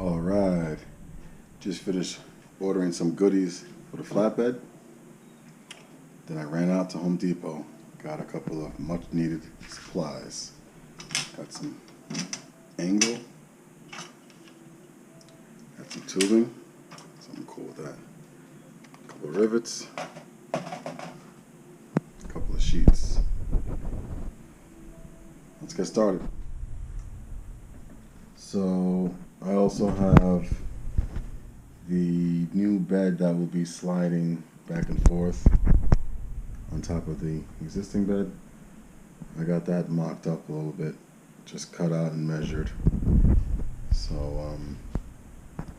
All right, just finished ordering some goodies for the flatbed. Then I ran out to Home Depot, got a couple of much needed supplies. Got some angle, got some tubing, something cool with that. A couple of rivets, a couple of sheets. Let's get started. So I also have the new bed that will be sliding back and forth on top of the existing bed. I got that mocked up a little bit, just cut out and measured. So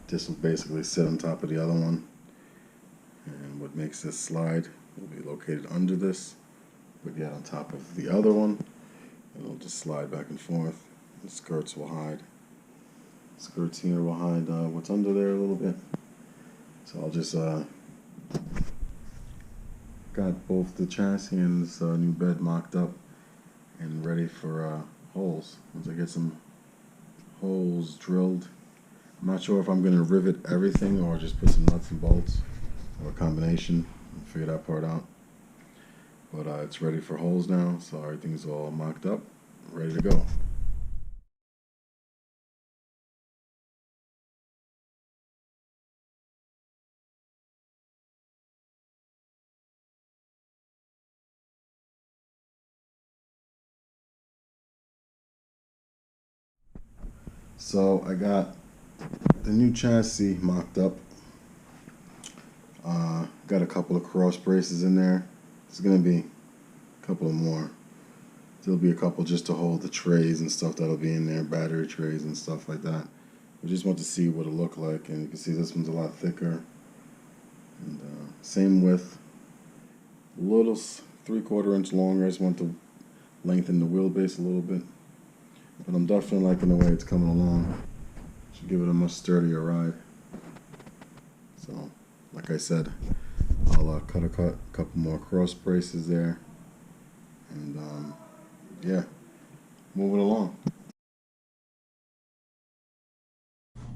this will basically sit on top of the other one, and what makes this slide will be located under this, but yet on top of the other one, and it'll just slide back and forth. The skirts will hide. Skirts here will hide what's under there a little bit. So I'll just got both the chassis and this new bed mocked up and ready for holes. Once I get some holes drilled, I'm not sure if I'm going to rivet everything or just put some nuts and bolts or a combination. I'll figure that part out. But it's ready for holes now, so everything's all mocked up, ready to go. So I got the new chassis mocked up. Got a couple of cross braces in there. There's gonna be a couple of more. There'll be a couple just to hold the trays and stuff that'll be in there, battery trays and stuff like that. We just want to see what it looked like, and you can see this one's a lot thicker. And same width, a little 3/4 inch longer. I just want to lengthen the wheelbase a little bit. But I'm definitely liking the way it's coming along. Should give it a much sturdier ride. So, like I said, I'll cut a couple more cross braces there, and yeah, move it along.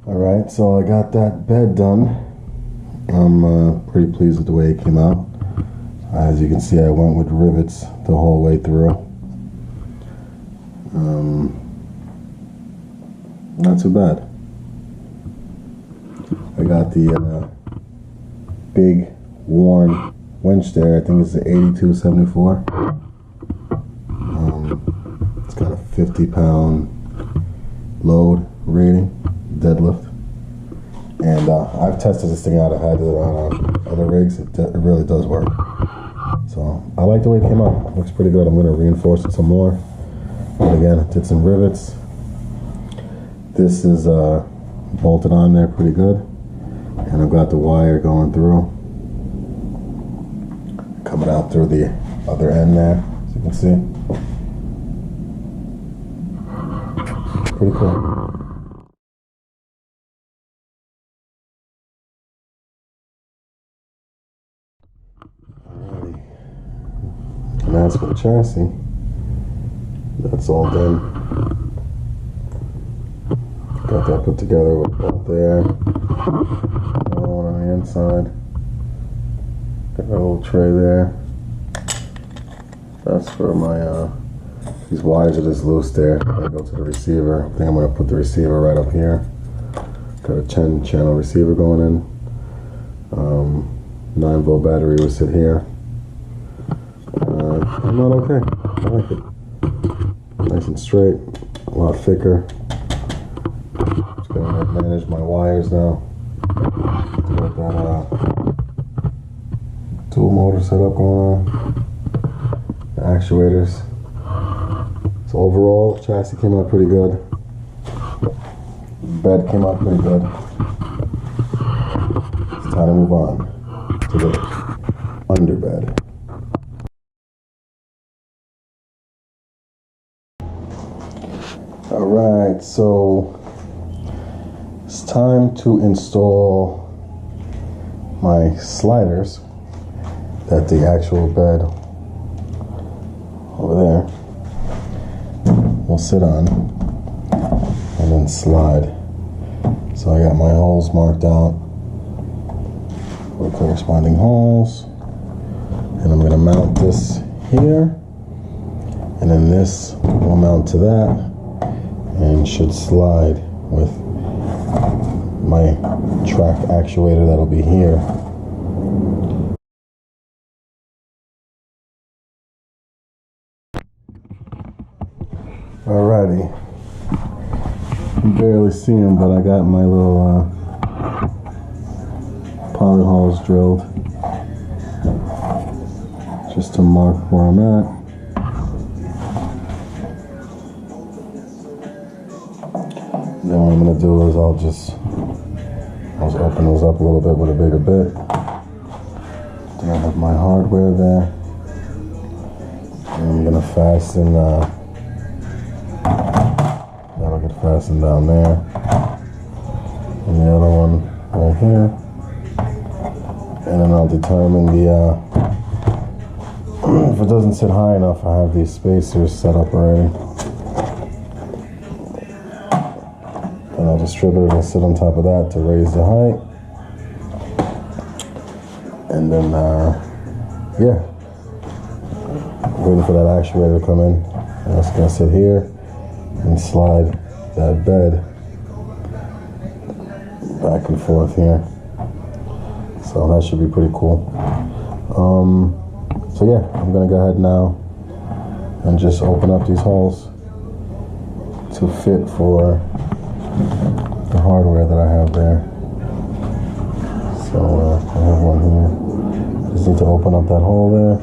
All right, so I got that bed done. I'm pretty pleased with the way it came out. As you can see, I went with rivets the whole way through. Not too bad. I got the big worn winch there. I think it's the 8274. It's got a 50-pound load rating, deadlift. And I've tested this thing out. I've had it on other rigs. It really does work. So I like the way it came out. It looks pretty good. I'm going to reinforce it some more. And again, did some rivets. This is bolted on there pretty good, and I've got the wire going through, coming out through the other end there, as you can see. Pretty cool. Alrighty, and as for the chassis, that's all done. Got that put together with bolt there, another one on the inside. Got a little tray there. That's for my, these wires are just loose there. I go to the receiver. I think I'm going to put the receiver right up here. Got a 10-channel receiver going in. 9-volt battery will sit here. I'm not okay. I like it. Nice and straight, a lot thicker. Just gonna manage my wires now. Got that dual motor setup going on. The actuators. So overall, chassis came out pretty good. Bed came out pretty good. It's time to move on to the underbed. Alright, so it's time to install my sliders that the actual bed over there will sit on and then slide So I got my holes marked out with corresponding holes. And I'm gonna mount this here. And then this will mount to that and should slide with my track actuator that'll be here. Alrighty, you can barely see them, but I got my little poly holes drilled just to mark where I'm at. And then what I'm going to do is I'll just open those up a little bit with a bigger bit. Then I have my hardware there. And I'm going to fasten, that'll get fastened down there. And the other one right here. And then I'll determine the, if it doesn't sit high enough, I have these spacers set up already. And I'll distribute it and sit on top of that to raise the height. And then, yeah, waiting for that actuator to come in. And it's gonna sit here and slide that bed back and forth here. So that should be pretty cool. So yeah, I'm gonna go ahead now and just open up these holes to fit for the hardware that I have there. So I have one here. Just need to open up that hole there,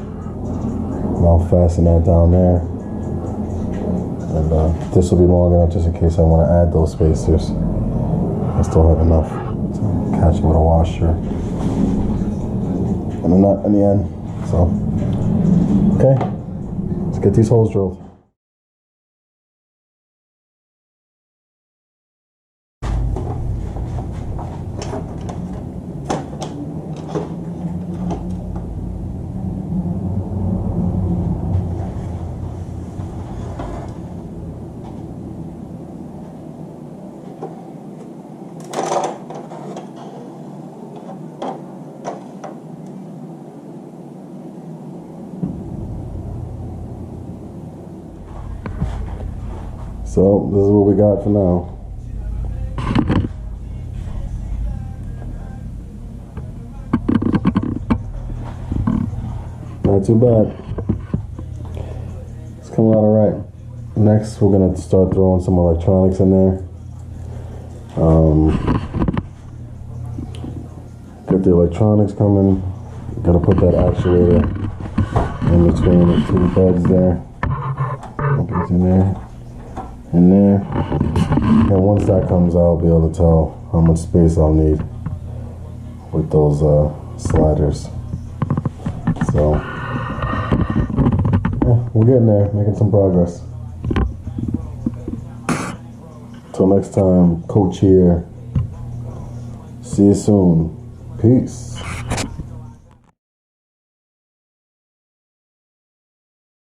and I'll fasten that down there. And this will be long enough just in case I want to add those spacers. I still have enough to catch it with a washer and a nut in the end. So, okay, let's get these holes drilled. So this is what we got for now. Not too bad. It's coming out alright. Next we're gonna start throwing some electronics in there. Get the electronics coming. Gotta put that actuator in between the two beds there. Okay, it's in there. In there, and once that comes out, I'll be able to tell how much space I'll need with those sliders. So, yeah, we're getting there, making some progress. Till next time, Coach here. See you soon. Peace.